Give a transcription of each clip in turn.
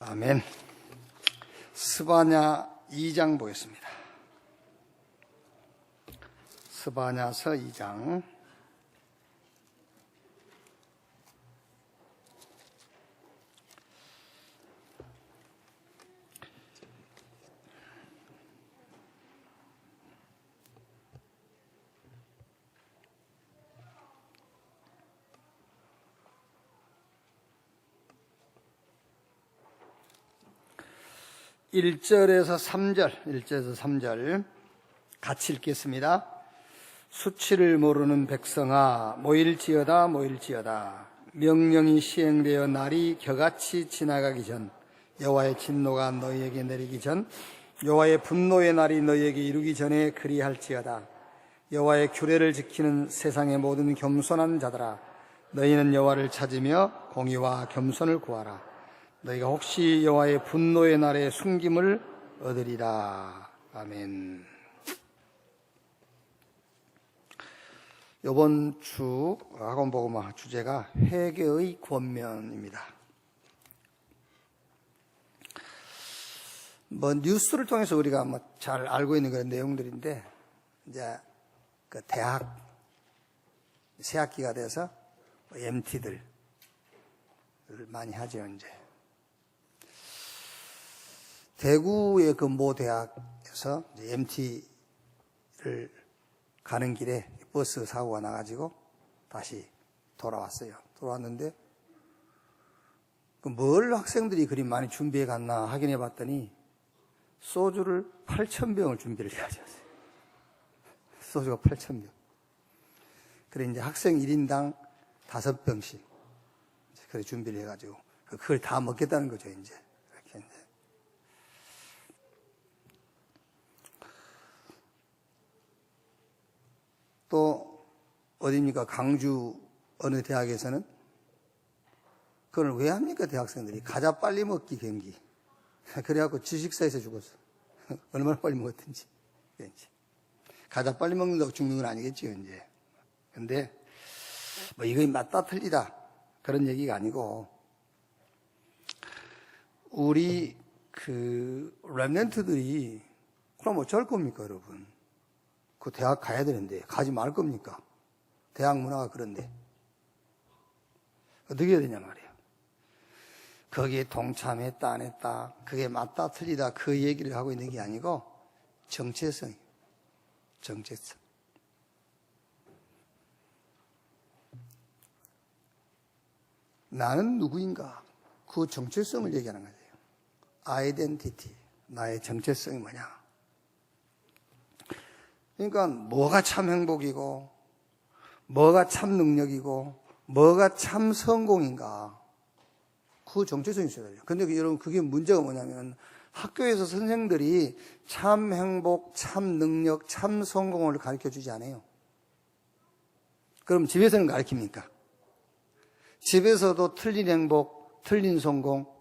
아멘. 스바냐 2장 보겠습니다. 스바냐서 2장. 일절에서 3절 같이 읽겠습니다. 수치를 모르는 백성아 모일지어다 모일지어다. 명령이 시행되어 날이 겨같이 지나가기 전, 여호와의 진노가 너희에게 내리기 전, 여호와의 분노의 날이 너희에게 이루기 전에 그리할지어다. 여호와의 규례를 지키는 세상의 모든 겸손한 자들아, 너희는 여호와를 찾으며 공의와 겸손을 구하라. 너희가 혹시 여호와의 분노의 날에 숨김을 얻으리라. 아멘. 이번 주 학원복음 주제가 회개의 권면입니다. 뉴스를 통해서 우리가 잘 알고 있는 그런 내용들인데, 이제 그 대학 새 학기가 돼서 MT들 많이 하죠. 이제 대구의 그 모 대학에서 MT를 가는 길에 버스 사고가 나가지고 다시 돌아왔어요. 돌아왔는데 뭘 학생들이 그리 많이 준비해 갔나 확인해 봤더니 소주를 8,000병을 준비를 해가셨어요. 소주가 8,000병. 그래 이제 학생 1인당 5병씩 그래 준비를 해가지고 그걸 다 먹겠다는 거죠. 이제 이렇게 이제. 또 어디입니까? 강주 어느 대학에서는 그걸 왜 합니까? 대학생들이 가자 빨리 먹기 경기. 그래갖고 지식사에서 죽었어. 얼마나 빨리 먹었든지. 가자 빨리 먹는다고 죽는 건 아니겠죠, 이제. 근데 이거 맞다 틀리다 그런 얘기가 아니고, 우리 렘넌트들이 그럼 어쩔 겁니까, 여러분? 그 대학 가야 되는데 가지 말 겁니까? 대학 문화가 그런데 어떻게 해야 되냐 말이에요. 거기에 동참했다 안 했다, 그게 맞다 틀리다 그 얘기를 하고 있는 게 아니고 정체성이에요. 정체성. 나는 누구인가? 그 정체성을 얘기하는 거예요. 아이덴티티. 나의 정체성이 뭐냐? 그러니까 뭐가 참 행복이고, 뭐가 참 능력이고, 뭐가 참 성공인가? 그 정체성이 있어야 돼요. 근데 여러분, 그게 문제가 뭐냐면, 학교에서 선생들이 참 행복, 참 능력, 참 성공을 가르쳐 주지 않아요. 그럼 집에서는 가르칩니까? 집에서도 틀린 행복, 틀린 성공,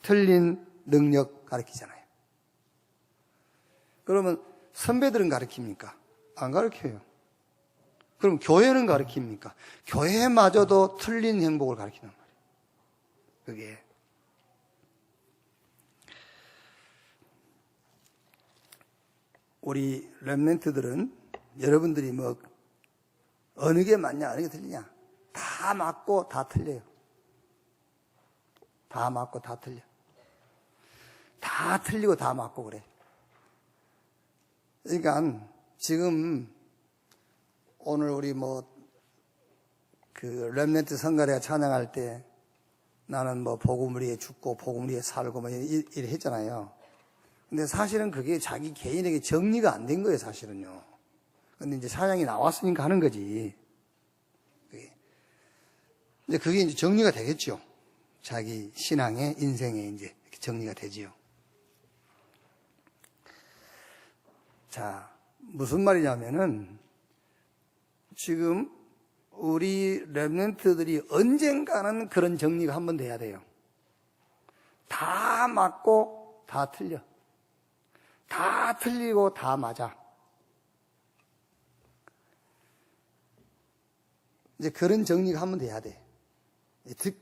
틀린 능력 가르치잖아요. 그러면 선배들은 가르칩니까? 안 가르쳐요. 그럼 교회는 가르칩니까? 교회마저도 틀린 행복을 가르치는 말이에요. 그게. 우리 렘넌트들은 여러분들이 어느 게 맞냐, 어느 게 틀리냐. 다 맞고 다 틀려요. 다 맞고 다 틀려. 다 틀리고 다 맞고 그래. 그러니까 지금 오늘 우리 렘넌트 성가대가 찬양할 때 나는 복음을 위해 죽고 복음을 위해 살고 이래 했잖아요. 근데 사실은 그게 자기 개인에게 정리가 안 된 거예요, 사실은요. 근데 이제 찬양이 나왔으니까 하는 거지. 근데 그게 이제 정리가 되겠죠. 자기 신앙의 인생에 이제 이렇게 정리가 되지요. 자, 무슨 말이냐면은 지금 우리 렘넌트들이 언젠가는 그런 정리가 한번 돼야 돼요. 다 맞고 다 틀려. 다 틀리고 다 맞아. 이제 그런 정리가 한번 돼야 돼.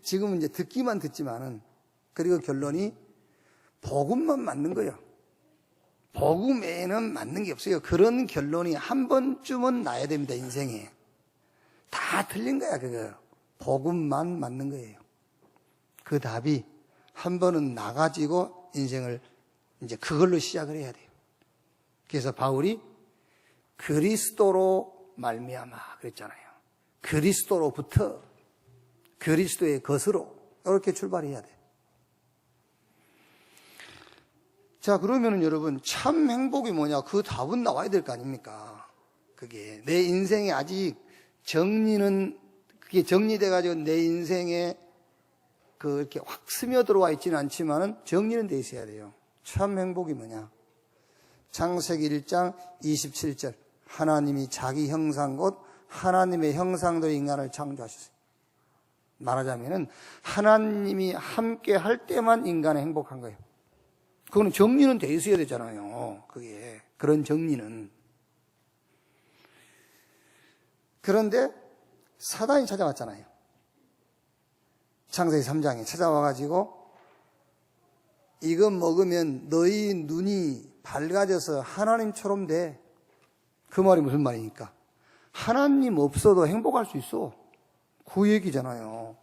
지금은 이제 듣기만 듣지만은, 그리고 결론이 복음만 맞는 거예요. 복음 외에는 맞는 게 없어요. 그런 결론이 한 번쯤은 나야 됩니다, 인생에. 다 틀린 거야, 그거. 복음만 맞는 거예요. 그 답이 한 번은 나가지고 인생을 이제 그걸로 시작을 해야 돼요. 그래서 바울이 그리스도로 말미암아 그랬잖아요. 그리스도로부터 그리스도의 것으로 이렇게 출발해야 돼요. 자, 그러면은 여러분, 참 행복이 뭐냐? 그 답은 나와야 될 거 아닙니까? 그게 내 인생에 아직 그게 정리돼가지고 내 인생에 이렇게 확 스며들어와 있지는 않지만은 정리는 돼 있어야 돼요. 참 행복이 뭐냐? 창세기 1장 27절. 하나님이 자기 형상 곧 하나님의 형상대로 인간을 창조하셨어요. 말하자면은 하나님이 함께 할 때만 인간은 행복한 거예요. 그거는 정리는 돼 있어야 되잖아요. 그게 그런 정리는. 그런데 사단이 찾아왔잖아요. 창세기 3장에 찾아와가지고 이거 먹으면 너희 눈이 밝아져서 하나님처럼 돼. 그 말이 무슨 말입니까? 하나님 없어도 행복할 수 있어. 그 얘기잖아요.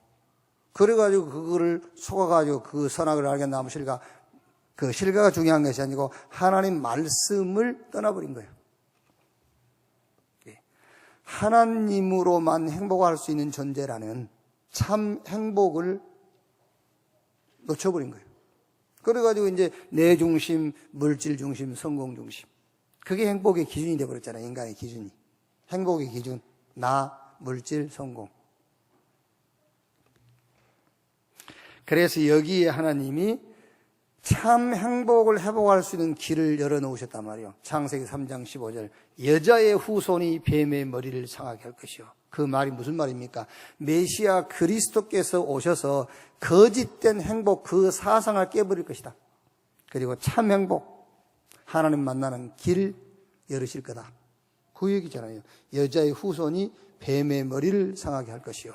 그래가지고 그거를 속아가지고 그 선악을 알게 나무 실과 그 실과가 중요한 것이 아니고 하나님 말씀을 떠나버린 거예요. 하나님으로만 행복할 수 있는 존재라는 참 행복을 놓쳐버린 거예요. 그래가지고 이제 내 중심, 물질 중심, 성공 중심. 그게 행복의 기준이 되어버렸잖아요. 인간의 기준이. 행복의 기준. 나, 물질, 성공. 그래서 여기에 하나님이 참 행복을 회복할 수 있는 길을 열어놓으셨단 말이에요. 창세기 3장 15절. 여자의 후손이 뱀의 머리를 상하게 할 것이요. 그 말이 무슨 말입니까? 메시아 그리스도께서 오셔서 거짓된 행복, 그 사상을 깨버릴 것이다. 그리고 참 행복, 하나님 만나는 길 열으실 거다. 그 얘기잖아요. 여자의 후손이 뱀의 머리를 상하게 할 것이요.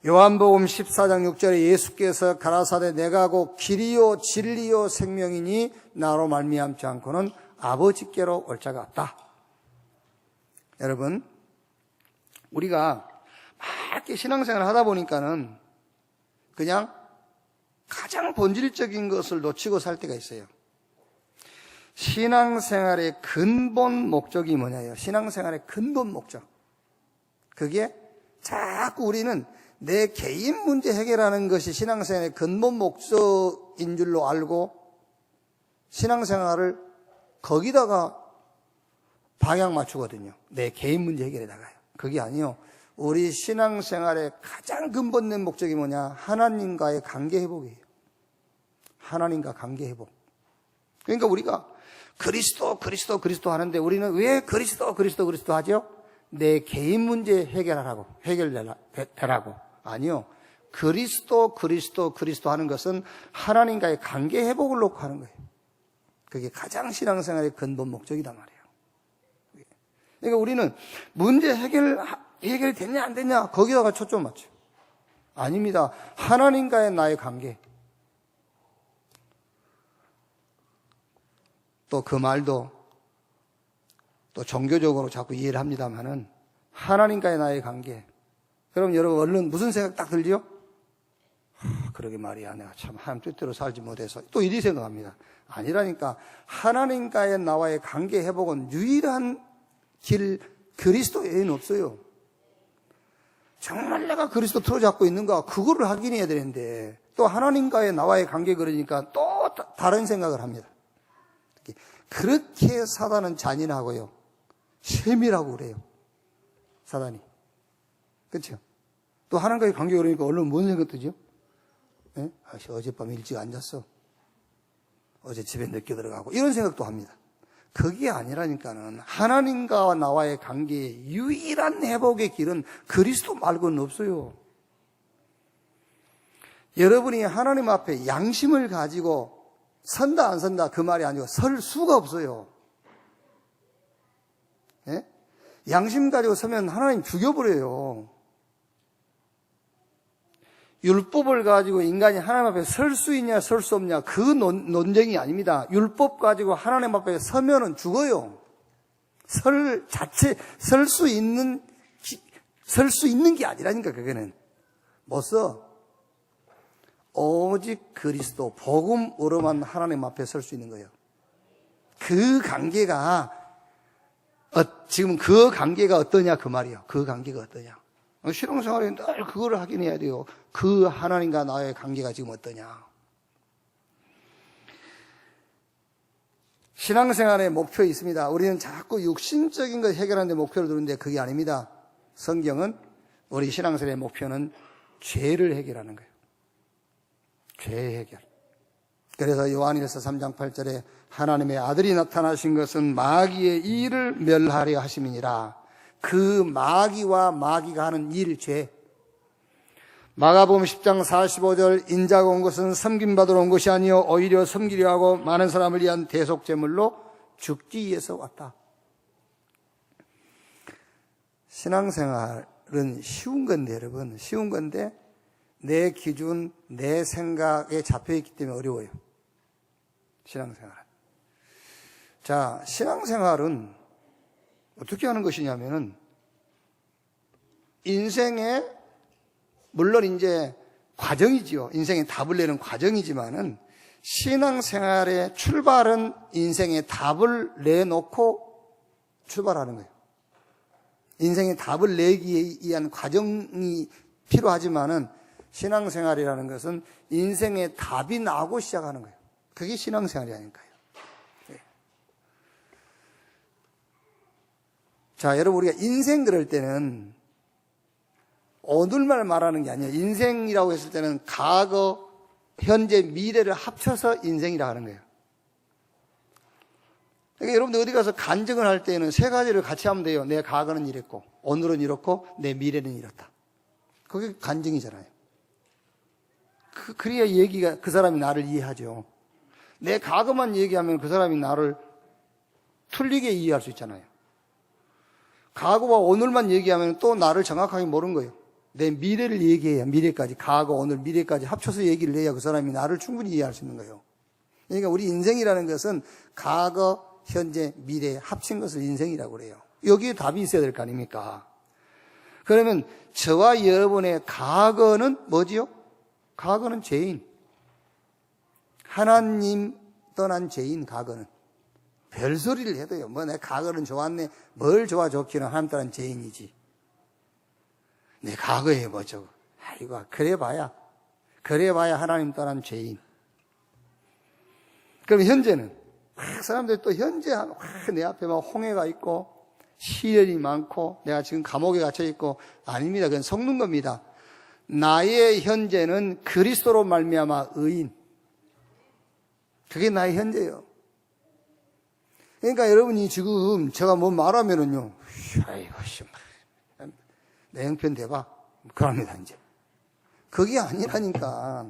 요한복음 14장 6절에 예수께서 가라사대 내가 곧 길이요 진리요 생명이니 나로 말미암지 않고는 아버지께로 올 자가 없다. 여러분, 우리가 막 이렇게 신앙생활을 하다 보니까는 그냥 가장 본질적인 것을 놓치고 살 때가 있어요. 신앙생활의 근본 목적이 뭐냐요? 신앙생활의 근본 목적. 그게 자꾸 우리는 내 개인 문제 해결하는 것이 신앙생활의 근본 목적인 줄로 알고 신앙생활을 거기다가 방향 맞추거든요. 내 개인 문제 해결에다가요. 그게 아니요. 우리 신앙생활의 가장 근본된 목적이 뭐냐? 하나님과의 관계 회복이에요. 하나님과 관계 회복. 그러니까 우리가 그리스도 하는데 우리는 왜 그리스도 하죠? 내 개인 문제 해결되라고. 아니요. 그리스도 하는 것은 하나님과의 관계 회복을 놓고 하는 거예요. 그게 가장 신앙생활의 근본 목적이단 말이에요. 그러니까 우리는 문제 해결됐냐 안 됐냐 거기다가 초점 맞춰요. 아닙니다. 하나님과의 나의 관계. 또 그 말도 또 종교적으로 자꾸 이해를 합니다만은 하나님과의 나의 관계. 그럼 여러분 얼른 무슨 생각 딱 들죠? 그러게 말이야. 내가 참 하나님 뜻대로 살지 못해서 또 이리 생각합니다. 아니라니까. 하나님과의 나와의 관계 회복은 유일한 길 그리스도 외에는 없어요. 정말 내가 그리스도 틀어잡고 있는가? 그거를 확인해야 되는데 또 하나님과의 나와의 관계 그러니까 또 다른 생각을 합니다. 그렇게 사단은 잔인하고요. 세밀하고 그래요. 사단이. 그렇죠? 또 하나님과의 관계 그러니까 얼른 뭔 생각 드죠? 네? 어젯밤 일찍 안 잤어. 어제 집에 늦게 들어가고 이런 생각도 합니다. 그게 아니라니까는 하나님과 나와의 관계의 유일한 회복의 길은 그리스도 말고는 없어요. 여러분이 하나님 앞에 양심을 가지고 선다 안 선다 그 말이 아니고 설 수가 없어요. 예? 양심 가지고 서면 하나님 죽여버려요. 율법을 가지고 인간이 하나님 앞에 설 수 있냐 설 수 없냐 그 논쟁이 아닙니다. 율법 가지고 하나님 앞에 서면은 죽어요. 설 수 있는 게 아니라니까. 그게는 못 써. 오직 그리스도 복음으로만 하나님 앞에 설 수 있는 거예요. 그 관계가 지금 그 관계가 어떠냐 그 말이에요. 그 관계가 어떠냐. 신앙생활에 늘 그거를 확인해야 돼요. 그 하나님과 나의 관계가 지금 어떠냐. 신앙생활의 목표 있습니다. 우리는 자꾸 육신적인 것 해결하는 데 목표를 두는데 그게 아닙니다. 성경은 우리 신앙생활의 목표는 죄를 해결하는 거예요. 죄 해결. 그래서 요한일서 3장 8절에 하나님의 아들이 나타나신 것은 마귀의 일을 멸하려 하심이니라. 그 마귀와 마귀가 하는 일, 죄. 마가복음 10장 45절 인자가 온 것은 섬김받으러 온 것이 아니요 오히려 섬기려 하고 많은 사람을 위한 대속제물로 죽기 위해서 왔다. 신앙생활은 쉬운 건데 여러분, 쉬운 건데 내 기준, 내 생각에 잡혀있기 때문에 어려워요. 신앙생활은. 자, 신앙생활은 어떻게 하는 것이냐면은 인생의 물론 이제 과정이지요. 인생의 답을 내는 과정이지만은 신앙생활의 출발은 인생의 답을 내놓고 출발하는 거예요. 인생의 답을 내기 위한 과정이 필요하지만은 신앙생활이라는 것은 인생의 답이 나오고 시작하는 거예요. 그게 신앙생활이 아닐까요? 네. 자, 여러분 우리가 인생 그럴 때는 오늘만 말하는 게 아니에요. 인생이라고 했을 때는 과거, 현재, 미래를 합쳐서 인생이라 하는 거예요. 그러니까 여러분들 어디 가서 간증을 할 때는 세 가지를 같이 하면 돼요. 내 과거는 이랬고, 오늘은 이렇고, 내 미래는 이렇다. 그게 간증이잖아요. 그래야 얘기가, 그 사람이 나를 이해하죠. 내 과거만 얘기하면 그 사람이 나를 틀리게 이해할 수 있잖아요. 과거와 오늘만 얘기하면 또 나를 정확하게 모르는 거예요. 내 미래를 얘기해야 미래까지, 과거, 오늘, 미래까지 합쳐서 얘기를 해야 그 사람이 나를 충분히 이해할 수 있는 거예요. 그러니까 우리 인생이라는 것은 과거, 현재, 미래 합친 것을 인생이라고 그래요. 여기에 답이 있어야 될 거 아닙니까? 그러면 저와 여러분의 과거는 뭐지요? 과거는 죄인. 하나님 떠난 죄인, 과거는. 별소리를 해도요. 뭐 내 과거는 좋았네. 뭘 좋아 좋기는 하나님 떠난 죄인이지. 내 과거에 뭐죠? 아이고, 그래봐야 하나님 떠난 죄인. 그럼 현재는 사람들이 또 현재 내 앞에 막 홍해가 있고 시련이 많고 내가 지금 감옥에 갇혀 있고 아닙니다. 그건 속는 겁니다. 나의 현재는 그리스도로 말미암아 의인. 그게 나의 현재예요. 그러니까 여러분이 지금 제가 뭐 말하면은요, 아이고 내 형편 대봐. 그럽니다, 이제. 그게 아니라니까.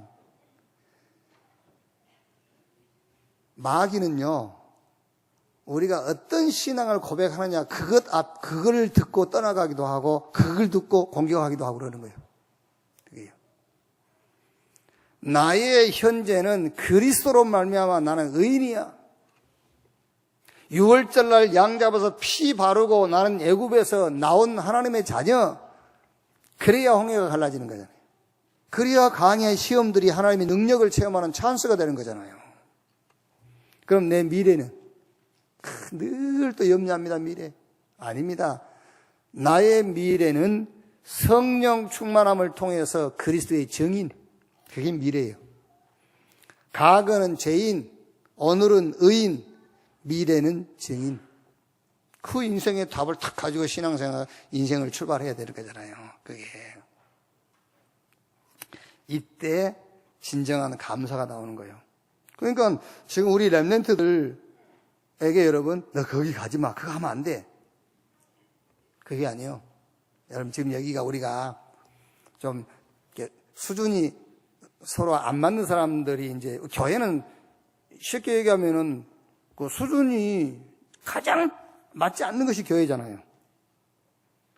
마귀는요, 우리가 어떤 신앙을 고백하느냐, 그걸 듣고 떠나가기도 하고, 그걸 듣고 공격하기도 하고 그러는 거예요. 그게요. 나의 현재는 그리스도로 말미암아 나는 의인이야. 6월절날 양 잡아서 피 바르고 나는 애굽에서 나온 하나님의 자녀. 그래야 홍해가 갈라지는 거잖아요. 그래야 강의 시험들이 하나님의 능력을 체험하는 찬스가 되는 거잖아요. 그럼 내 미래는 늘 또 염려합니다. 미래 아닙니다. 나의 미래는 성령 충만함을 통해서 그리스도의 정인, 그게 미래예요. 과거는 죄인, 오늘은 의인, 미래는 정인. 그 인생의 답을 탁 가지고 신앙생활, 인생을 출발해야 되는 거잖아요. 그게. 이때 진정한 감사가 나오는 거예요. 그러니까 지금 우리 렘넌트들에게 여러분, 너 거기 가지 마. 그거 하면 안 돼. 그게 아니에요. 여러분 지금 여기가 우리가 좀 수준이 서로 안 맞는 사람들이 이제 교회는 쉽게 얘기하면은 그 수준이 가장 맞지 않는 것이 교회잖아요.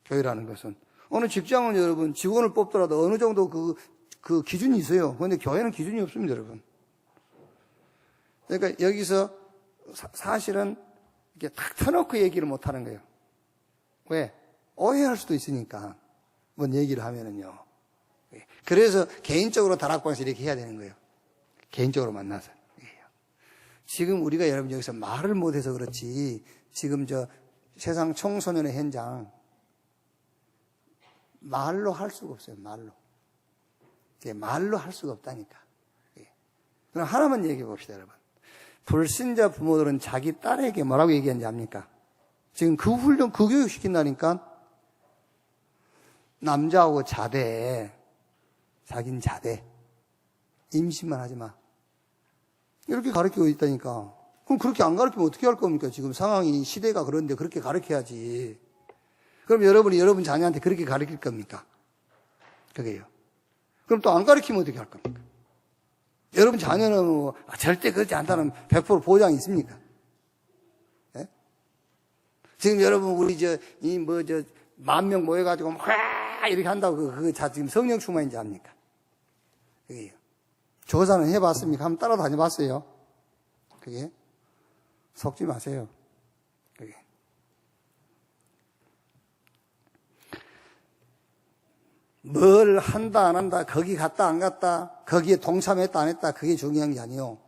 교회라는 것은. 어느 직장은 여러분 직원을 뽑더라도 어느 정도 그 그 기준이 있어요. 그런데 교회는 기준이 없습니다, 여러분. 그러니까 여기서 사실은 이렇게 탁 터놓고 얘기를 못 하는 거예요. 왜? 오해할 수도 있으니까. 뭔 얘기를 하면은요. 그래서 개인적으로 다락방에서 이렇게 해야 되는 거예요. 개인적으로 만나서. 지금 우리가 여러분 여기서 말을 못해서 그렇지, 지금 저 세상 청소년의 현장, 말로 할 수가 없어요, 말로. 말로 할 수가 없다니까. 그럼 하나만 얘기해 봅시다, 여러분. 불신자 부모들은 자기 딸에게 뭐라고 얘기하는지 압니까? 지금 그 훈련, 그 교육 시킨다니까? 남자하고 자대. 자긴 자대. 임신만 하지 마. 이렇게 가르치고 있다니까. 그럼 그렇게 안 가르치면 어떻게 할 겁니까? 지금 상황이, 시대가 그런데 그렇게 가르쳐야지. 그럼 여러분이 여러분 자녀한테 그렇게 가르칠 겁니까? 그게요. 그럼 또 안 가르치면 어떻게 할 겁니까? 여러분 자녀는 뭐 절대 그렇지 않다는 100% 보장이 있습니까? 예? 지금 여러분 우리 만 명 모여가지고 막 이렇게 한다고 그거 지금 성령 충만인지 압니까? 그게요. 조사는 해봤습니까? 한번 따라다녀 봤어요? 그게? 속지 마세요. 그게. 뭘 한다, 안 한다, 거기 갔다, 안 갔다, 거기에 동참했다, 안 했다, 그게 중요한 게 아니요.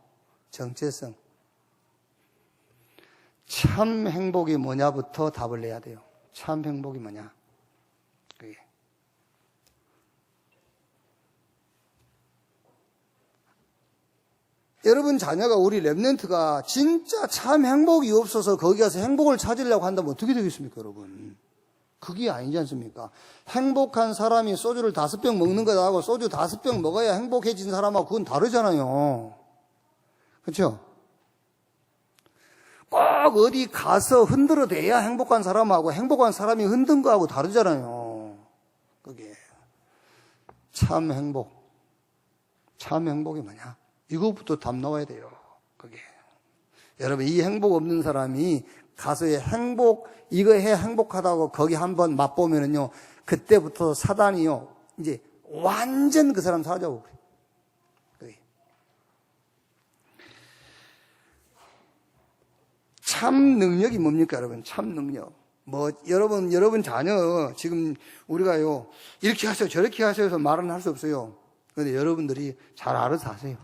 정체성. 참 행복이 뭐냐부터 답을 내야 돼요. 참 행복이 뭐냐. 그게. 여러분 자녀가, 우리 랩런트가 진짜 참 행복이 없어서 거기 가서 행복을 찾으려고 한다면 어떻게 되겠습니까, 여러분? 그게 아니지 않습니까? 행복한 사람이 소주를 5병 먹는 거하고 소주 5병 먹어야 행복해진 사람하고 그건 다르잖아요. 그렇죠? 꼭 어디 가서 흔들어대야 행복한 사람하고 행복한 사람이 흔든 거하고 다르잖아요. 그게. 참 행복. 참 행복이 뭐냐? 이거부터 답 나와야 돼요. 그게. 여러분, 이 행복 없는 사람이 가서의 행복, 이거 해 행복하다고 거기 한번 맛보면은요, 그때부터 사단이요, 이제 완전 그 사람 사라져버려요. 참 능력이 뭡니까, 여러분? 참 능력. 여러분 자녀, 지금 우리가요, 이렇게 하세요, 저렇게 하세요 해서 말은 할 수 없어요. 그런데 여러분들이 잘 알아서 하세요.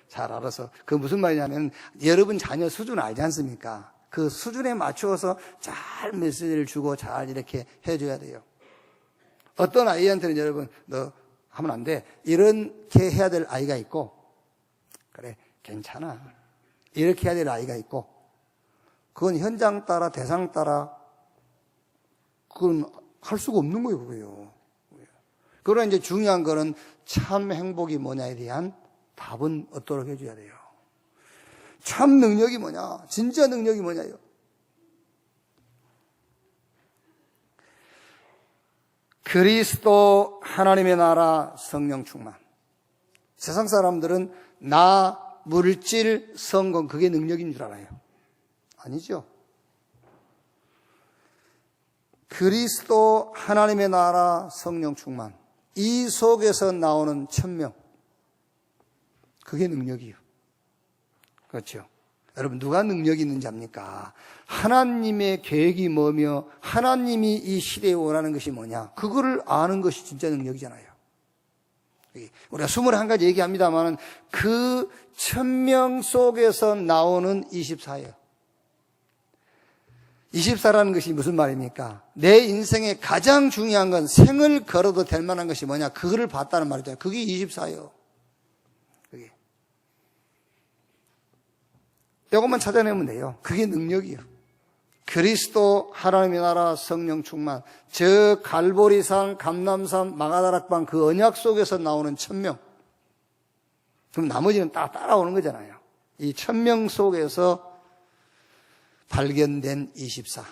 잘 알아서. 그 무슨 말이냐면, 여러분 자녀 수준 알지 않습니까? 그 수준에 맞추어서 잘 메시지를 주고 잘 이렇게 해줘야 돼요. 어떤 아이한테는 여러분, 너 하면 안 돼. 이렇게 해야 될 아이가 있고, 그래, 괜찮아. 이렇게 해야 될 아이가 있고, 그건 현장 따라, 대상 따라, 그건 할 수가 없는 거예요, 그거요. 그러나 이제 중요한 거는 참 행복이 뭐냐에 대한 답은 얻도록 해줘야 돼요. 참 능력이 뭐냐? 진짜 능력이 뭐냐요? 그리스도, 하나님의 나라, 성령 충만. 세상 사람들은 나, 물질, 성공, 그게 능력인 줄 알아요. 아니죠. 그리스도, 하나님의 나라, 성령 충만. 이 속에서 나오는 천명. 그게 능력이에요. 그렇죠. 여러분, 누가 능력이 있는지 압니까? 하나님의 계획이 뭐며 하나님이 이 시대에 원하는 것이 뭐냐, 그거를 아는 것이 진짜 능력이잖아요. 우리가 21가지 얘기합니다만 그 1000명 속에서 나오는 24예요. 24라는 것이 무슨 말입니까? 내 인생에 가장 중요한 건 생을 걸어도 될 만한 것이 뭐냐, 그거를 봤다는 말이잖아요. 그게 24예요. 그게. 이것만 찾아내면 돼요. 그게 능력이에요. 그리스도, 하나님의 나라, 성령 충만. 저 갈보리산, 감람산, 마가다락방 그 언약 속에서 나오는 1000명. 그럼 나머지는 따라오는 거잖아요. 이 1000명 속에서 발견된 24.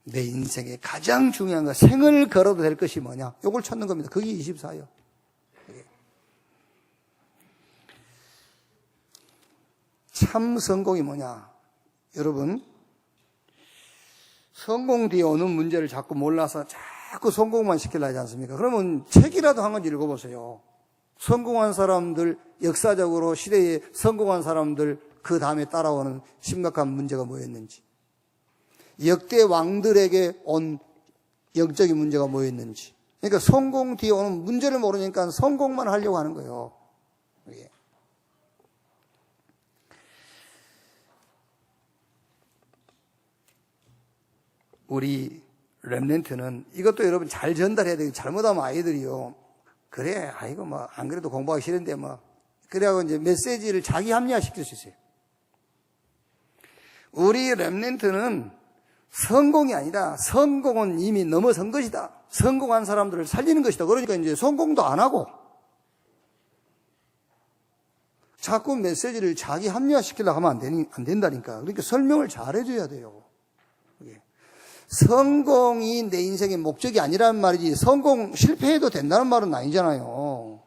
내 인생에 가장 중요한 거, 생을 걸어도 될 것이 뭐냐, 이걸 찾는 겁니다. 그게 24예요. 참 성공이 뭐냐? 여러분, 성공 뒤에 오는 문제를 자꾸 몰라서 자꾸 성공만 시키려 하지 않습니까? 그러면 책이라도 한 권 읽어보세요. 성공한 사람들, 역사적으로 시대에 성공한 사람들 그 다음에 따라오는 심각한 문제가 뭐였는지, 역대 왕들에게 온 영적인 문제가 뭐였는지. 그러니까 성공 뒤에 오는 문제를 모르니까 성공만 하려고 하는 거예요. 우리 렘넌트는 이것도 여러분 잘 전달해야 돼요. 잘못하면 아이들이요, 그래, 아이고 뭐 안 그래도 공부하기 싫은데 뭐, 그래하고 이제 메시지를 자기 합리화시킬 수 있어요. 우리 렘넌트는 성공이 아니라 성공은 이미 넘어선 것이다. 성공한 사람들을 살리는 것이다. 그러니까 이제 성공도 안 하고 자꾸 메시지를 자기 합리화시키려고 하면 안 된다니까. 그러니까 설명을 잘 해줘야 돼요. 성공이 내 인생의 목적이 아니라는 말이지, 성공 실패해도 된다는 말은 아니잖아요.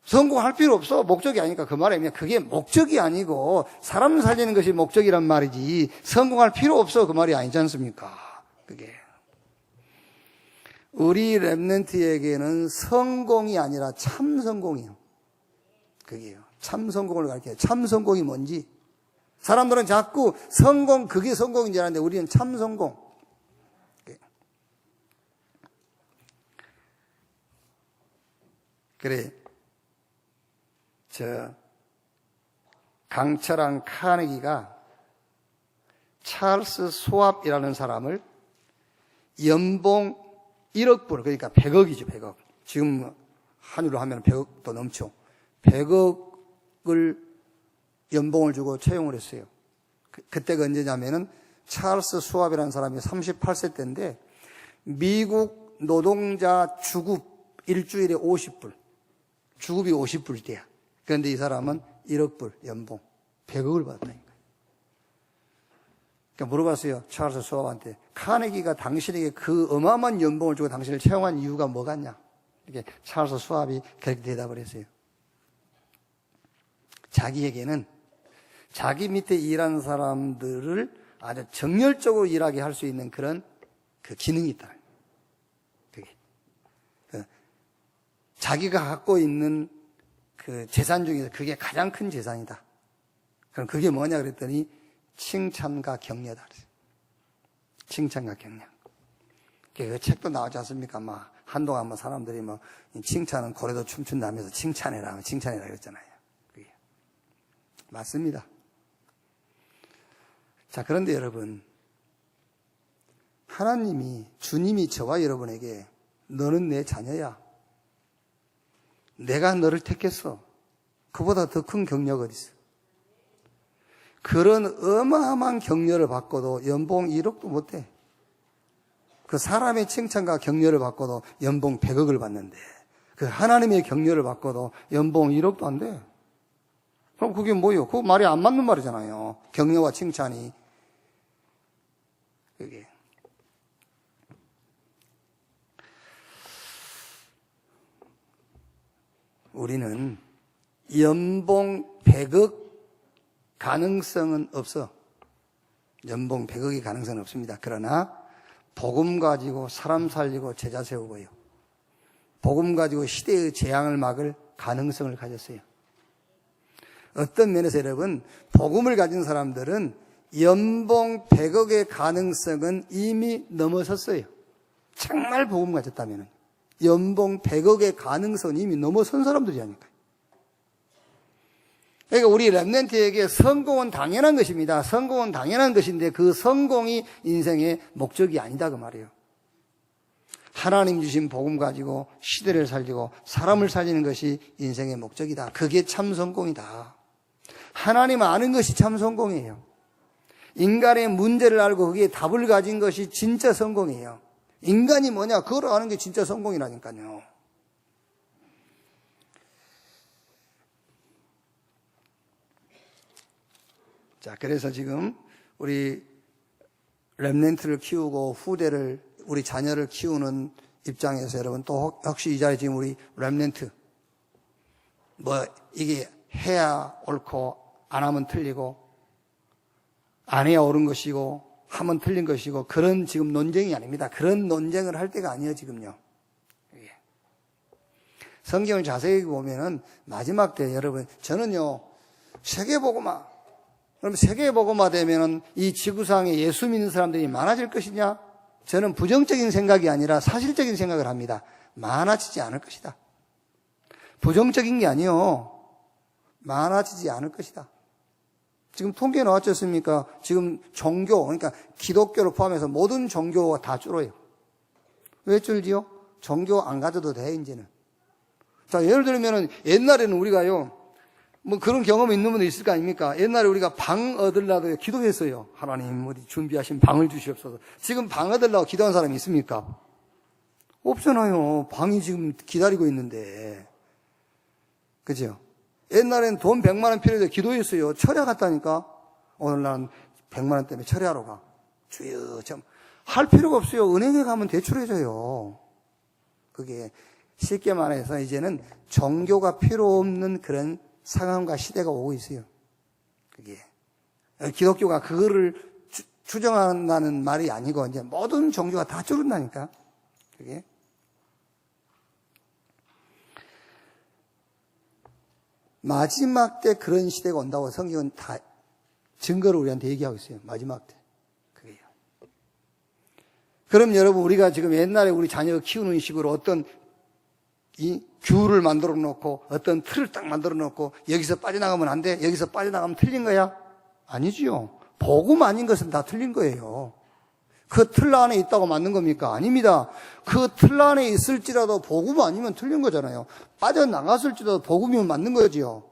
성공할 필요 없어. 목적이 아니니까. 그 말이 그냥 그게 목적이 아니고 사람 살리는 것이 목적이란 말이지, 성공할 필요 없어. 그 말이 아니지 않습니까? 그게. 우리 렘넌트에게는 성공이 아니라 참 성공이에요. 그게요. 참 성공을 가르쳐요. 참 성공이 뭔지. 사람들은 자꾸 성공, 그게 성공인 줄 아는데 우리는 참 성공. 그래. 강철한 카네기가 찰스 스왑이라는 사람을 연봉 1억 불, 그러니까 100억이죠, 100억. 지금 한유로 하면 100억도 넘죠. 100억을 연봉을 주고 채용을 했어요. 그때가 언제냐면은 찰스 스왑이라는 사람이 38세 때인데, 미국 노동자 주급 일주일에 50불, 주급이 50불 돼야. 그런데 이 사람은 1억 불 연봉, 100억을 받았다니까요. 그러니까 물어봤어요, 찰스 스왑한테. 카네기가 당신에게 그 어마어마한 연봉을 주고 당신을 채용한 이유가 뭐겠냐? 이렇게 찰스 스왑이 그렇게 대답을 했어요. 자기에게는 자기 밑에 일하는 사람들을 아주 정열적으로 일하게 할 수 있는 그런 그 기능이 있다. 그게. 자기가 갖고 있는 그 재산 중에서 그게 가장 큰 재산이다. 그럼 그게 뭐냐 그랬더니 칭찬과 격려다 그랬어요. 칭찬과 격려. 그 책도 나오지 않습니까? 막 한동안 뭐 사람들이 뭐 칭찬은 고래도 춤춘다면서 칭찬해라 그랬잖아요. 그게. 맞습니다. 자, 그런데 여러분, 하나님이, 주님이 저와 여러분에게 너는 내 자녀야, 내가 너를 택했어, 그보다 더 큰 격려가 어디 있어? 그런 어마어마한 격려를 받고도 연봉 1억도 못해. 그 사람의 칭찬과 격려를 받고도 연봉 100억을 받는데, 그 하나님의 격려를 받고도 연봉 1억도 안 돼. 그럼 그게 뭐예요? 그거 말이 안 맞는 말이잖아요. 격려와 칭찬이. 그게. 우리는 연봉 100억 가능성은 없어. 연봉 100억의 가능성은 없습니다. 그러나 복음 가지고 사람 살리고 제자 세우고요, 복음 가지고 시대의 재앙을 막을 가능성을 가졌어요. 어떤 면에서 여러분, 복음을 가진 사람들은 연봉 100억의 가능성은 이미 넘어섰어요. 정말 복음 가졌다면 연봉 100억의 가능성은 이미 넘어선 사람들이라니까요. 그러니까 우리 렘넌트에게 성공은 당연한 것입니다. 성공은 당연한 것인데 그 성공이 인생의 목적이 아니다 그 말이에요. 하나님 주신 복음 가지고 시대를 살리고 사람을 살리는 것이 인생의 목적이다. 그게 참 성공이다. 하나님 아는 것이 참 성공이에요. 인간의 문제를 알고 거기에 답을 가진 것이 진짜 성공이에요. 인간이 뭐냐, 그걸 아는 게 진짜 성공이라니까요. 자, 그래서 지금 우리 렘넌트를 키우고 후대를, 우리 자녀를 키우는 입장에서 여러분, 또 혹시 이 자리에 지금 우리 렘넌트, 뭐 이게 해야 옳고 안 하면 틀리고 안 해야 옳은 것이고 하면 틀린 것이고 그런 지금 논쟁이 아닙니다. 그런 논쟁을 할 때가 아니에요, 지금요. 성경을 자세히 보면은 마지막 때 여러분 저는요 세계복음화 그럼 세계복음화 되면은 이 지구상에 예수 믿는 사람들이 많아질 것이냐? 저는 부정적인 생각이 아니라 사실적인 생각을 합니다. 많아지지 않을 것이다. 부정적인 게 아니요. 많아지지 않을 것이다. 지금 통계 나왔지 않습니까? 지금 종교, 그러니까 기독교를 포함해서 모든 종교가 다 줄어요. 왜 줄지요? 종교 안 가져도 돼, 이제는. 자, 예를 들면은 옛날에는 우리가요, 뭐 그런 경험이 있는 분도 있을 거 아닙니까? 옛날에 우리가 방 얻으려고 기도했어요. 하나님, 우리 준비하신 방을 주시옵소서. 지금 방 얻으려고 기도한 사람이 있습니까? 없잖아요. 방이 지금 기다리고 있는데. 그죠? 옛날엔 돈 100만 원 필요해서 기도했어요. 철야 갔다니까. 오늘 난 100만 원 때문에 철야하러 가. 주여, 좀. 할 필요가 없어요. 은행에 가면 대출해줘요. 그게 쉽게 말해서 이제는 종교가 필요 없는 그런 상황과 시대가 오고 있어요. 그게. 기독교가 그거를 추정한다는 말이 아니고 이제 모든 종교가 다 줄은다니까. 그게. 마지막 때 그런 시대가 온다고 성경은 다 증거를 우리한테 얘기하고 있어요. 마지막 때. 그게요. 그럼 여러분 우리가 지금 옛날에 우리 자녀 키우는 식으로 어떤 이 귤을 만들어 놓고 어떤 틀을 딱 만들어 놓고 여기서 빠져나가면 안 돼. 여기서 빠져나가면 틀린 거야? 아니지요. 복음 아닌 것은 다 틀린 거예요. 그 틀 안에 있다고 맞는 겁니까? 아닙니다. 그 틀 안에 있을지라도 복음 아니면 틀린 거잖아요. 빠져나갔을지라도 복음이면 맞는 거지요.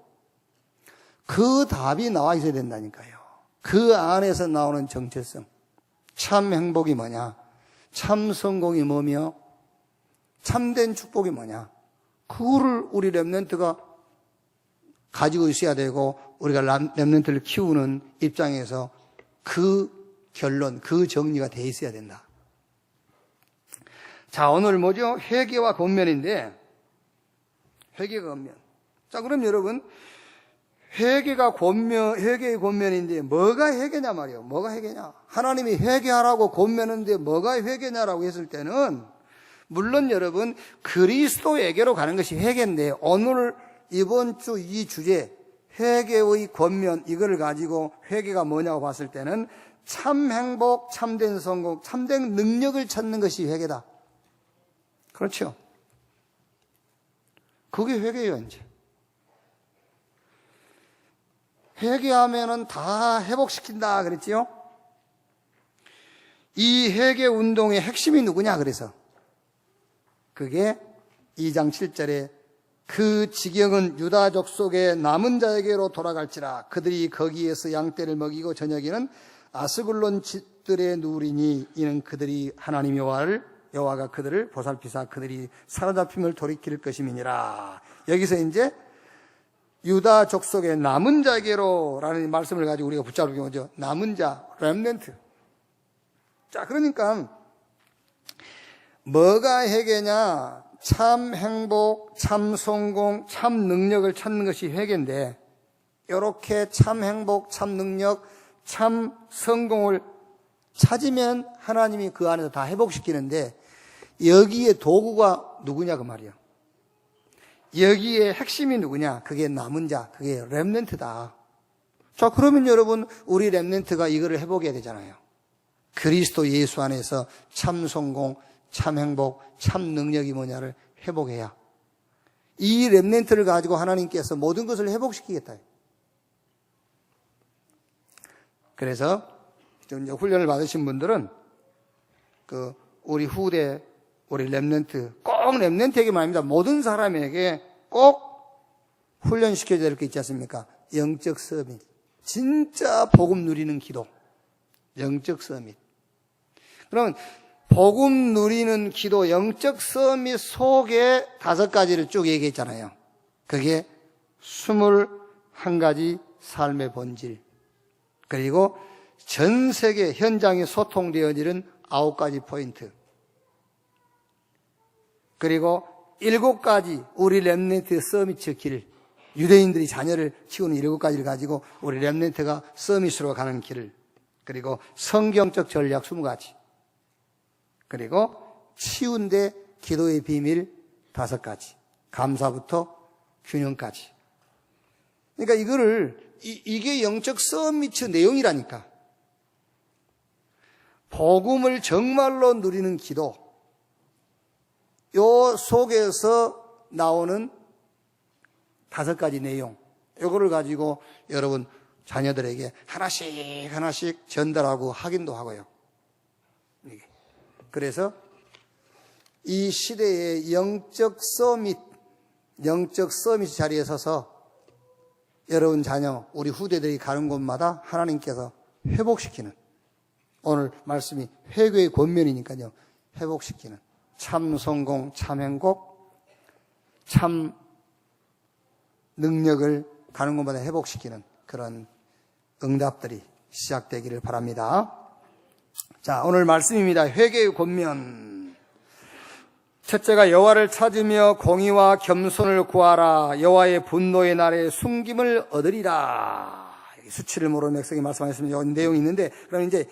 그 답이 나와 있어야 된다니까요. 그 안에서 나오는 정체성. 참 행복이 뭐냐? 참 성공이 뭐며? 참된 축복이 뭐냐? 그거를 우리 렘넌트가 가지고 있어야 되고 우리가 렘넌트를 키우는 입장에서 그 결론, 그 정리가 돼 있어야 된다. 자, 오늘 뭐죠? 회개와 권면인데 회개가 권면. 자, 그럼 여러분 회개가 권면, 회개의 권면인데 뭐가 회개냐 말이에요. 뭐가 회개냐? 하나님이 회개하라고 권면하는데 뭐가 회개냐라고 했을 때는 물론 여러분 그리스도에게로 가는 것이 회개인데 오늘 이번 주 이 주제 회개의 권면 이거를 가지고 회개가 뭐냐고 봤을 때는 참 행복, 참된 성공, 참된 능력을 찾는 것이 회개다. 그렇죠? 그게 회개예요, 이제. 회개하면은 다 회복시킨다 그랬지요? 이 회개 운동의 핵심이 누구냐 그래서 그게 2장 7절에 그 지경은 유다족 속의 남은 자에게로 돌아갈지라 그들이 거기에서 양떼를 먹이고 저녁에는 아스글론 집들에 누우리니 이는 그들이 하나님 여호와가 그들을 보살피사 그들이 사로잡힘을 돌이킬 것임이니라. 여기서 이제 유다 족속의 남은 자에게로라는 말씀을 가지고 우리가 붙잡게 오죠. 남은 자, 렘넌트. 자, 그러니까 뭐가 회개냐? 참 행복, 참 성공, 참 능력을 찾는 것이 회개인데 이렇게 참 행복, 참 능력, 참 성공을 찾으면 하나님이 그 안에서 다 회복시키는데 여기에 도구가 누구냐 그 말이에요. 여기에 핵심이 누구냐? 그게 남은 자, 그게 렘넌트다. 자, 그러면 여러분 우리 렘넌트가 이거를 회복해야 되잖아요. 그리스도 예수 안에서 참 성공, 참 행복, 참 능력이 뭐냐를 회복해야 이 렘넌트를 가지고 하나님께서 모든 것을 회복시키겠다. 그래서 이제 훈련을 받으신 분들은 그 우리 후대 우리 렘넌트 꼭 렘넌트에게만 아닙니다. 모든 사람에게 꼭 훈련시켜야 될 게 있지 않습니까? 영적 서밋. 진짜 복음 누리는 기도. 영적 서밋. 그러면 복음 누리는 기도, 영적 서밋 속에 5가지를 쭉 얘기했잖아요. 그게 21가지 삶의 본질. 그리고 전 세계 현장에 소통되어지는 9가지 포인트. 그리고 7가지 우리 렘넌트 서밋의 길. 유대인들이 자녀를 키우는 7가지를 가지고 우리 렘넌트가 서밋으로 가는 길을. 그리고 성경적 전략 20가지, 그리고 치유인데 기도의 비밀 5가지, 감사부터 균형까지. 그러니까 이게 영적 서밋의 내용이라니까. 복음을 정말로 누리는 기도, 요 속에서 나오는 5가지 내용, 요거를 가지고 여러분 자녀들에게 하나씩 전달하고 확인도 하고요. 그래서 이 시대의 영적 서밋 자리에 서서 여러분 자녀, 우리 후대들이 가는 곳마다 하나님께서 회복시키는, 오늘 말씀이 회개의 권면이니까요, 회복시키는 참 성공, 참 행복, 참 능력을 가는 곳마다 회복시키는 그런 응답들이 시작되기를 바랍니다. 자, 오늘 말씀입니다. 회개의 권면. 첫째가 여호와를 찾으며 공의와 겸손을 구하라. 여호와의 분노의 날에 숨김을 얻으리라. 수치를 모르는 백성이 말씀하셨습니다. 이 내용이 있는데, 그럼 이제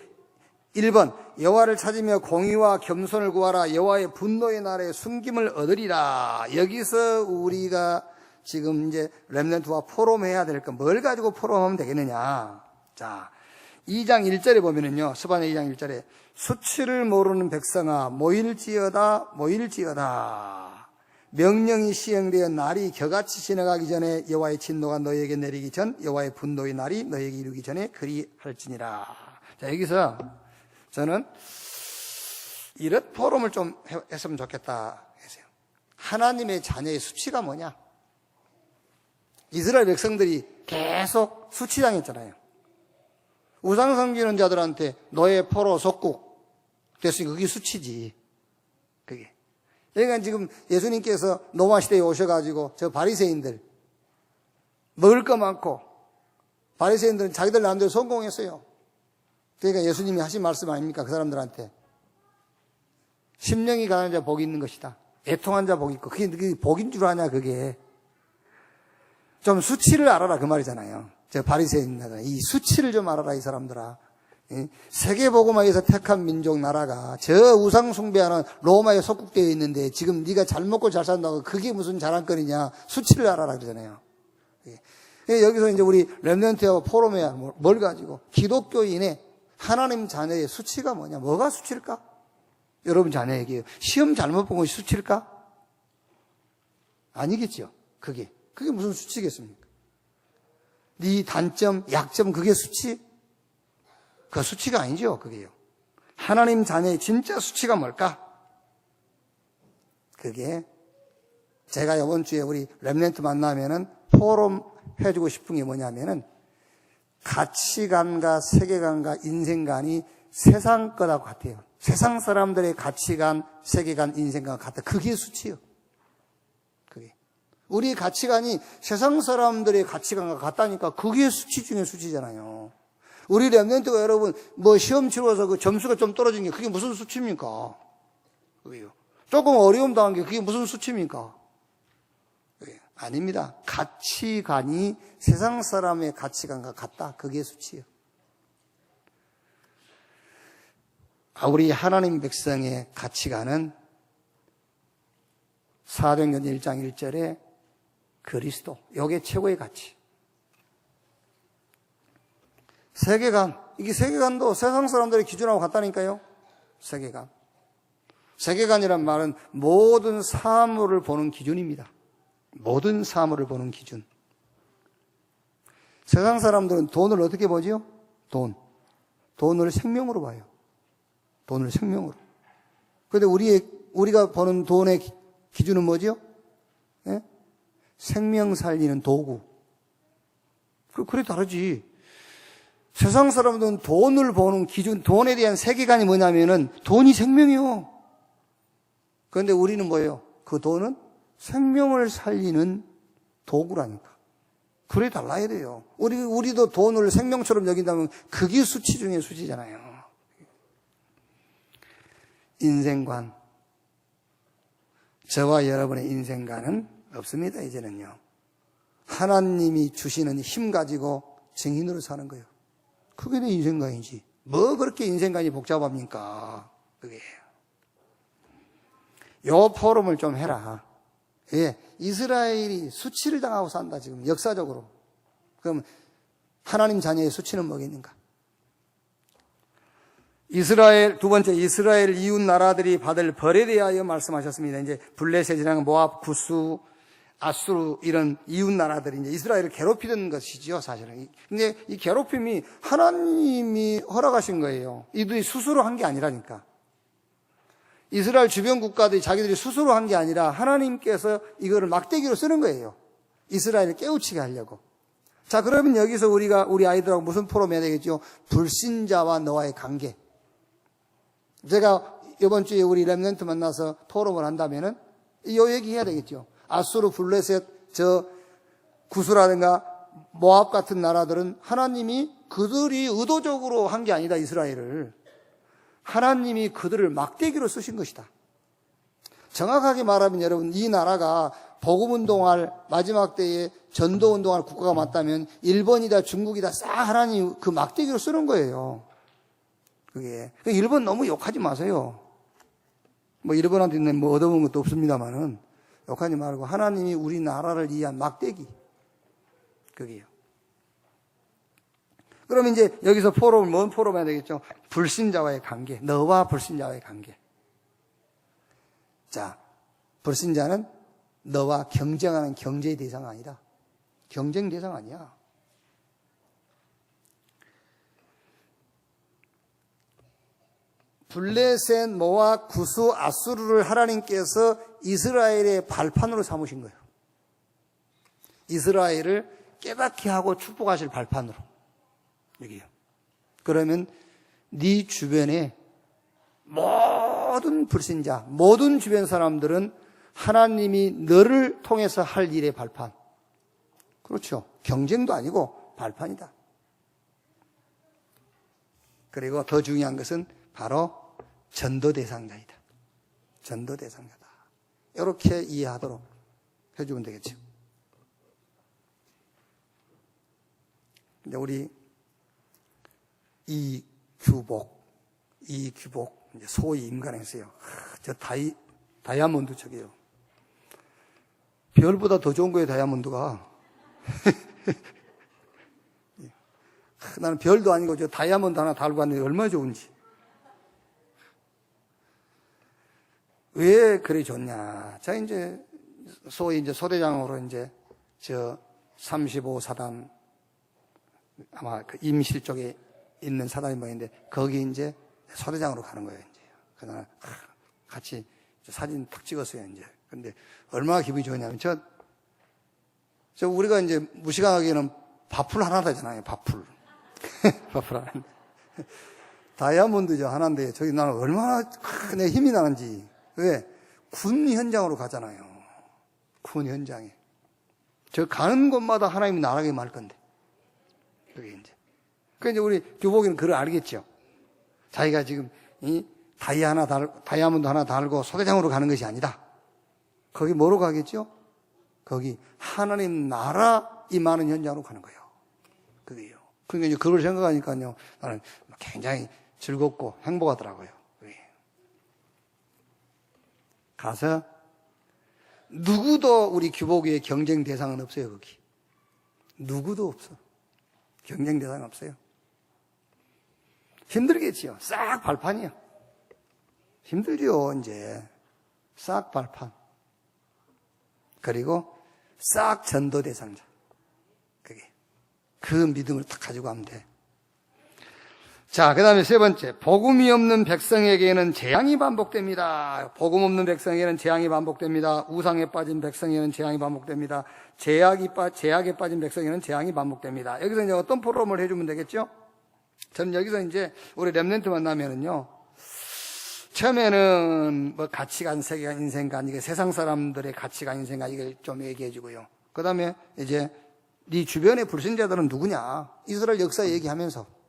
1번, 여호와를 찾으며 공의와 겸손을 구하라. 여호와의 분노의 날에 숨김을 얻으리라. 여기서 우리가 지금 이제 렘넌트와 포럼해야 될 건 뭘 가지고 포럼하면 되겠느냐. 자, 2장 1절에 보면은요, 스바냐 2장 1절에 수치를 모르는 백성아 모일지어다 명령이 시행되어 날이 겨같이 지나가기 전에 여호와의 진노가 너희에게 내리기 전 여호와의 분노의 날이 너희에게 이르기 전에 그리할지니라. 자, 여기서 저는 이런 포럼을 좀 했으면 좋겠다 했어요. 하나님의 자녀의 수치가 뭐냐? 이스라엘 백성들이 계속 수치당했잖아요. 우상 섬기는 자들한테 너의 포로 속국 됐으니까 그게 수치지. 그게. 그러니까 지금 예수님께서 노마 시대에 오셔가지고 저 바리새인들 먹을 거 많고, 바리새인들은 자기들 나름대로 성공했어요. 그러니까 예수님이 하신 말씀 아닙니까? 그 사람들한테 심령이 가난한 자 복이 있는 것이다. 애통한 자 복이 있고, 그게 복인 줄 아냐? 그게 좀 수치를 알아라 그 말이잖아요. 저 바리새인들, 이 수치를 좀 알아라 이 사람들아. 세계복음화에서 택한 민족 나라가 저 우상 숭배하는 로마에 속국되어 있는데 지금 네가 잘 먹고 잘 산다고 그게 무슨 자랑거리냐? 수치를 알아라 그러잖아요. 여기서 이제 우리 렘넌트하고 포럼해야 뭘 가지고 기독교인의 하나님 자녀의 수치가 뭐냐? 뭐가 수치일까? 여러분 자녀에게 시험 잘못 본 것이 수치일까? 아니겠죠. 그게 무슨 수치겠습니까? 네 단점, 약점 그게 수치? 그 수치가 아니죠. 그게요. 하나님 자녀의 진짜 수치가 뭘까? 그게 제가 이번 주에 우리 렘넌트 만나면은 포럼 해주고 싶은 게 뭐냐면은 가치관과 세계관과 인생관이 세상 거하고 같아요. 세상 사람들의 가치관, 세계관, 인생관 같아. 그게 수치요. 그게. 우리 가치관이 세상 사람들의 가치관과 같다니까 그게 수치 중에 수치잖아요. 우리 렘넌트가 여러분 뭐 시험 치러서 그 점수가 좀 떨어진 게 그게 무슨 수치입니까? 그게요. 조금 어려움 당한 게 그게 무슨 수치입니까? 그게 아닙니다. 가치관이 세상 사람의 가치관과 같다. 그게 수치예요. 우리 하나님 백성의 가치관은 사도행전 1장 1절에 그리스도, 이게 최고의 가치. 세계관, 이게 세계관도 세상 사람들의 기준하고 같다니까요. 세계관. 세계관이란 말은 모든 사물을 보는 기준입니다. 모든 사물을 보는 기준. 세상 사람들은 돈을 어떻게 보지요? 돈을 생명으로 봐요. 돈을 생명으로. 그런데 우리가 보는 돈의 기준은 뭐죠? 예? 생명 살리는 도구. 그래 다르지. 세상 사람들은 돈을 보는 기준, 돈에 대한 세계관이 뭐냐면은 돈이 생명이요. 그런데 우리는 뭐예요? 그 돈은 생명을 살리는 도구라니까. 그래 달라야 돼요. 우리도 돈을 생명처럼 여긴다면 그게 수치 중에 수치잖아요. 인생관. 저와 여러분의 인생관은 없습니다, 이제는요. 하나님이 주시는 힘 가지고 증인으로 사는 거예요. 그게 내 인생관이지. 뭐 그렇게 인생관이 복잡합니까? 그게. 요 포럼을 좀 해라. 예, 이스라엘이 수치를 당하고 산다, 지금, 역사적으로. 그럼 하나님 자녀의 수치는 뭐겠는가? 두 번째, 이스라엘 이웃 나라들이 받을 벌에 대하여 말씀하셨습니다. 이제 블레셋이랑 모압, 구스, 아수르 이런 이웃 나라들이 이제 이스라엘을 괴롭히던 것이죠, 사실은. 근데 이 괴롭힘이 하나님이 허락하신 거예요. 이들이 스스로 한 게 아니라니까. 이스라엘 주변 국가들이 자기들이 스스로 한 게 아니라 하나님께서 이거를 막대기로 쓰는 거예요. 이스라엘을 깨우치게 하려고. 자, 그러면 여기서 우리 아이들하고 무슨 포럼 해야 되겠죠? 불신자와 너와의 관계. 제가 이번 주에 우리 렘넌트 만나서 토론을 한다면은 이 얘기 해야 되겠죠. 아수르, 블레셋, 구스라든가 모압 같은 나라들은 하나님이 그들이 의도적으로 한 게 아니다, 이스라엘을. 하나님이 그들을 막대기로 쓰신 것이다. 정확하게 말하면 여러분, 이 나라가 복음운동할 마지막 때에 전도운동할 국가가 맞다면 일본이다 중국이다 싹 하나님 그 막대기로 쓰는 거예요. 그게. 일본 너무 욕하지 마세요. 뭐 일본한테는 뭐 얻어먹은 것도 없습니다만은 욕하지 말고 하나님이 우리 나라를 위한 막대기. 그게요. 그러면 이제 여기서 뭔 포럼 해야 되겠죠? 불신자와의 관계. 너와 불신자와의 관계. 자, 불신자는 너와 경쟁하는 경제의 대상 아니다. 경쟁 대상 아니야. 블레셋, 모압, 구스, 아수르를 하나님께서 이스라엘의 발판으로 삼으신 거예요. 이스라엘을 깨닫게 하고 축복하실 발판으로. 여기요. 그러면 네 주변에 모든 불신자, 모든 주변 사람들은 하나님이 너를 통해서 할 일의 발판. 그렇죠. 경쟁도 아니고 발판이다. 그리고 더 중요한 것은 바로 전도 대상자이다. 전도 대상자다. 이렇게 이해하도록 해주면 되겠죠. 근데 우리 이규복, 이제 소위 임관했어요. 저 다이아몬드 저기요. 별보다 더 좋은 거예요, 다이아몬드가. 나는 별도 아니고 저 다이아몬드 하나 달고 왔는데 얼마나 좋은지. 왜 그리 좋냐. 자, 이제, 소위 이제 소대장으로 이제, 35사단, 아마 그 임실 쪽에 있는 사단이 뭐였는데, 거기 이제 소대장으로 가는 거예요, 이제. 그날 같이 사진 탁 찍었어요, 이제. 근데 얼마나 기분이 좋냐면, 우리가 이제 무시강하게는 밥풀 하나 되잖아요, 밥풀. 밥풀 하나. 다이아몬드죠, 하나인데, 저기 나는 얼마나 내 힘이 나는지. 왜? 군 현장으로 가잖아요. 군 현장에. 저 가는 곳마다 하나님이 나라게 말 건데. 그게 이제. 그러니까 이제 우리 교복이는 그걸 알겠죠. 자기가 지금 이 다이아몬드 하나 달고 소대장으로 가는 것이 아니다. 거기 뭐로 가겠죠? 거기 하나님 나라 임하는 현장으로 가는 거예요. 그게요. 그러니까 이제 그걸 생각하니까요. 나는 굉장히 즐겁고 행복하더라고요. 가서 누구도 우리 규복이의 경쟁 대상은 없어요, 거기. 누구도 없어. 경쟁 대상 없어요. 힘들겠지요. 싹 발판이요. 힘들죠, 이제. 싹 발판. 그리고 싹 전도 대상자. 그게. 그 믿음을 딱 가지고 가면 돼. 자, 그 다음에 세 번째. 복음이 없는 백성에게는 재앙이 반복됩니다. 복음 없는 백성에게는 재앙이 반복됩니다. 우상에 빠진 백성에게는 재앙이 반복됩니다. 제약에 빠진 백성에게는 재앙이 반복됩니다. 여기서 이제 어떤 포럼을 해주면 되겠죠? 저는 여기서 이제 우리 렘넌트 만나면은요. 처음에는 뭐 가치관, 세계관, 인생관, 이게 세상 사람들의 가치관, 인생관, 이걸 좀 얘기해주고요. 그 다음에 이제 네 주변의 불신자들은 누구냐? 이스라엘 역사 얘기하면서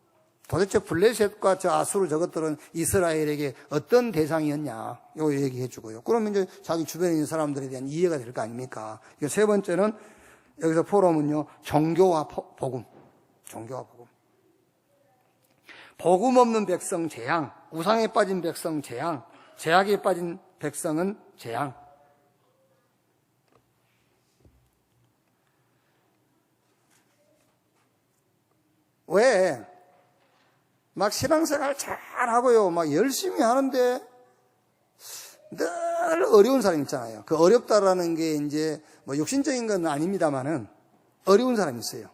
도대체 블레셋과 저 아수르 저것들은 이스라엘에게 어떤 대상이었냐? 이거 얘기해 주고요. 그러면 이제 자기 주변에 있는 사람들에 대한 이해가 될 거 아닙니까? 세 번째는 여기서 포럼은요, 종교와 복음. 종교와 복음. 복음 없는 백성 재앙, 우상에 빠진 백성 재앙, 죄악에 빠진 백성은 재앙. 왜? 막 신앙생활 잘하고요, 막 열심히 하는데 늘 어려운 사람 있잖아요. 그 어렵다라는 게 이제 뭐 육신적인 건 아닙니다만은 어려운 사람이 있어요.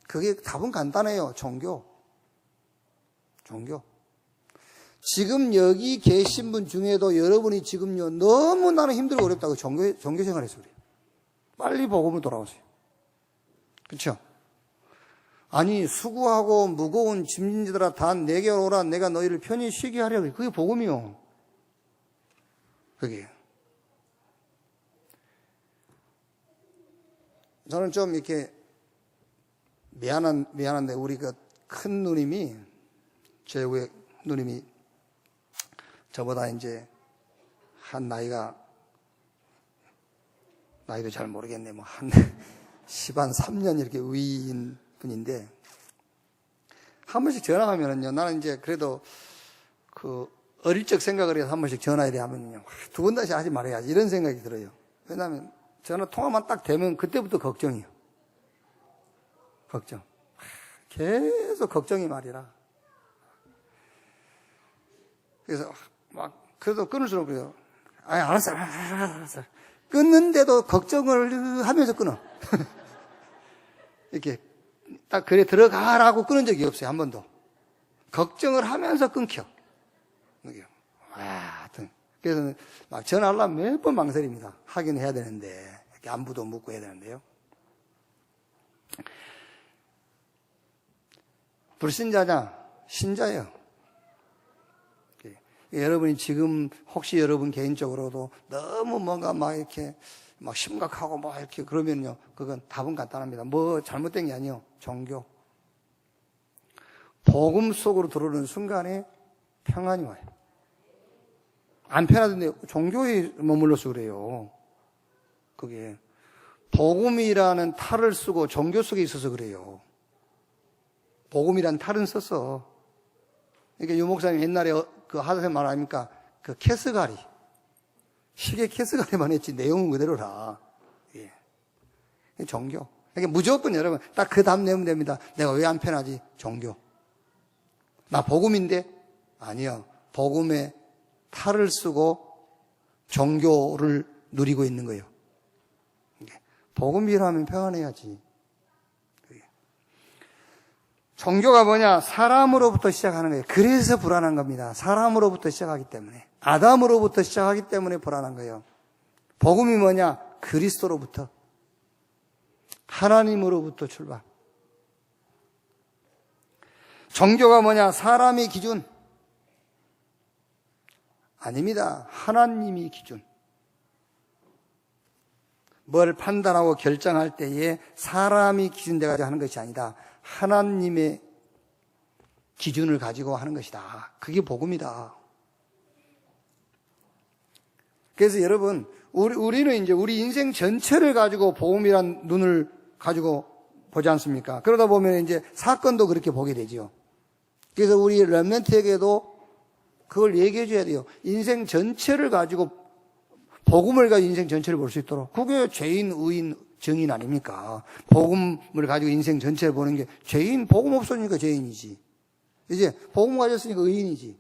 그게 답은 간단해요. 종교. 지금 여기 계신 분 중에도 여러분이 지금요 너무 나는 힘들고 어렵다고 종교 생활해서 그래요. 빨리 복음으로 돌아오세요. 그렇죠? 아니 수고하고 무거운 짐진들아 다 내게 오라, 내가 너희를 편히 쉬게 하려고. 그게 복음이요. 그게. 저는 좀 이렇게 미안한데 우리 그 큰 누님이, 제 위에 누님이 저보다 이제 한 나이도 잘 모르겠네, 뭐 한 13년 이렇게 위인 분인데, 한 번씩 전화하면은요, 나는 이제 그래도 그 어릴 적 생각을 해서 한 번씩 전화해 하면요, 두 번 다시 하지 말아야지 이런 생각이 들어요. 왜냐하면 전화 통화만 딱 되면 그때부터 걱정이요. 걱정. 계속 걱정이 말이라. 그래서 막 그래도 끊을수록 그래요. 알았어. 끊는데도 걱정을 하면서 끊어. 이렇게 딱 그래 들어가라고 끊은 적이 없어요. 한 번도. 걱정을 하면서 끊겨. 하여튼 그래서 막 전화하려면 몇 번 망설입니다. 하긴 해야 되는데, 이렇게 안부도 묻고 해야 되는데요. 불신자냐? 신자예요. 여러분이 지금 혹시 여러분 개인적으로도 너무 뭔가 막 이렇게 막 심각하고 막 이렇게 그러면요, 그건 답은 간단합니다. 뭐 잘못된 게 아니에요. 종교. 복음 속으로 들어오는 순간에 평안이 와요. 안 편하던데 종교에 머물러서 그래요. 그게 복음이라는 탈을 쓰고 종교 속에 있어서 그래요. 복음이란 탈은 썼어. 그러니까 유 목사님 옛날에 그 하던 말 아닙니까? 그 캐스가리. 시계 캐스가리만 했지 내용은 그대로라. 예. 종교. 그러니까 무조건 여러분 딱 그 답 내면 됩니다. 내가 왜 안 편하지? 종교. 나 복음인데? 아니요. 복음에 탈을 쓰고 종교를 누리고 있는 거예요. 복음이라면 평안해야지. 종교가 뭐냐? 사람으로부터 시작하는 거예요. 그래서 불안한 겁니다. 사람으로부터 시작하기 때문에. 아담으로부터 시작하기 때문에 불안한 거예요. 복음이 뭐냐? 그리스도로부터. 하나님으로부터 출발. 종교가 뭐냐? 사람의 기준. 아닙니다. 하나님이 기준. 뭘 판단하고 결정할 때에 사람이 기준돼가지고 하는 것이 아니다. 하나님의 기준을 가지고 하는 것이다. 그게 복음이다. 그래서 여러분, 우리는 이제 우리 인생 전체를 가지고 복음이란 눈을 가지고 보지 않습니까? 그러다 보면 이제 사건도 그렇게 보게 되죠. 그래서 우리 렘넌트에게도 그걸 얘기해 줘야 돼요. 인생 전체를 가지고, 복음을 가지고 인생 전체를 볼 수 있도록. 그게 죄인, 의인, 정인 아닙니까? 복음을 가지고 인생 전체를 보는 게, 죄인, 복음 없으니까 죄인이지. 이제 복음 가졌으니까 의인이지.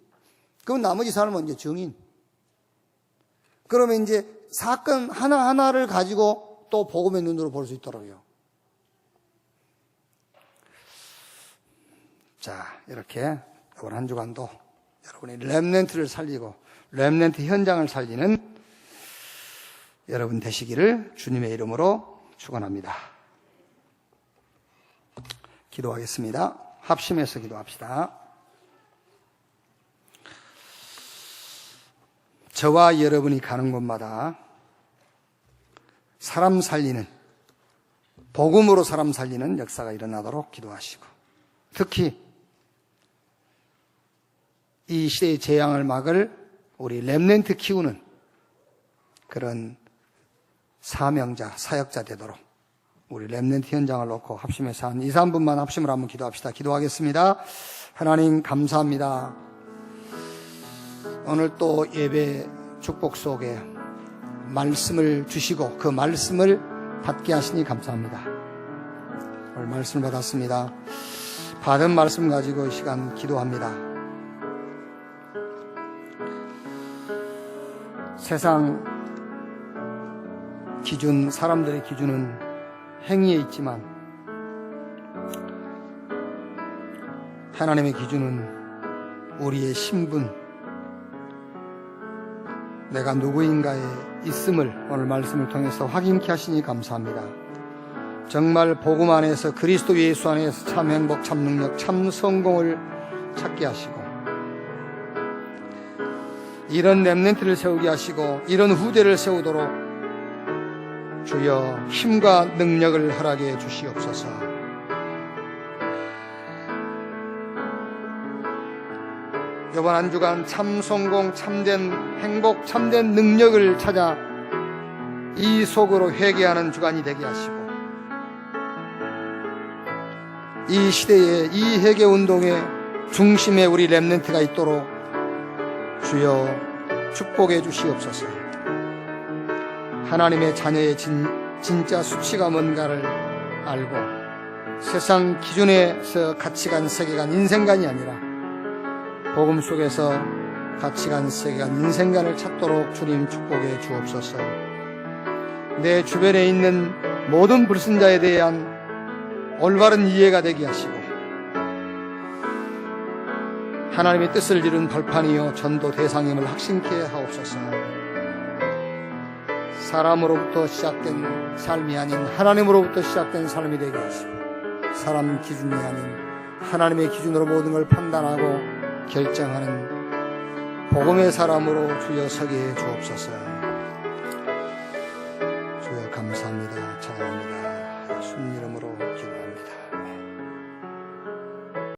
그럼 나머지 삶은 이제 정인. 그러면 이제 사건 하나하나를 가지고 또 복음의 눈으로 볼 수 있더라고요. 자, 이렇게 이번 한 주간도 여러분이 렘넌트를 살리고 렘넌트 현장을 살리는 여러분 되시기를 주님의 이름으로 축원합니다. 기도하겠습니다. 합심해서 기도합시다. 저와 여러분이 가는 곳마다 사람 살리는, 복음으로 사람 살리는 역사가 일어나도록 기도하시고, 특히 이 시대의 재앙을 막을 우리 렘넌트 키우는 그런 사명자, 사역자 되도록 우리 렘넌트 현장을 놓고 합심해서 한 2, 3분만 합심을 한번 기도합시다. 기도하겠습니다. 하나님 감사합니다. 오늘 또 예배 축복 속에 말씀을 주시고 그 말씀을 받게 하시니 감사합니다. 오늘 말씀을 받았습니다. 받은 말씀 가지고 이 시간 기도합니다. 세상 기준, 사람들의 기준은 행위에 있지만 하나님의 기준은 우리의 신분, 내가 누구인가에 있음을 오늘 말씀을 통해서 확인케 하시니 감사합니다. 정말 복음 안에서 그리스도 예수 안에서 참 행복, 참 능력, 참 성공을 찾게 하시고 이런 렘넌트를 세우게 하시고 이런 후대를 세우도록 주여 힘과 능력을 허락해 주시옵소서. 이번 한 주간 참 성공, 참된 행복, 참된 능력을 찾아 이 속으로 회개하는 주간이 되게 하시고 이 시대에 이 회개 운동의 중심에 우리 렘넌트가 있도록 주여 축복해 주시옵소서. 하나님의 자녀의 진짜 수치가 뭔가를 알고 세상 기준에서 가치관, 세계관, 인생관이 아니라 복음 속에서 가치관, 세계관, 인생관을 찾도록 주님 축복해 주옵소서. 내 주변에 있는 모든 불신자에 대한 올바른 이해가 되게 하시고 하나님의 뜻을 이룬 벌판이요 전도 대상임을 확신케 하옵소서. 사람으로부터 시작된 삶이 아닌 하나님으로부터 시작된 삶이 되게 하시고 사람 기준이 아닌 하나님의 기준으로 모든 걸 판단하고 결정하는 복음의 사람으로 주여 서게 해 주옵소서.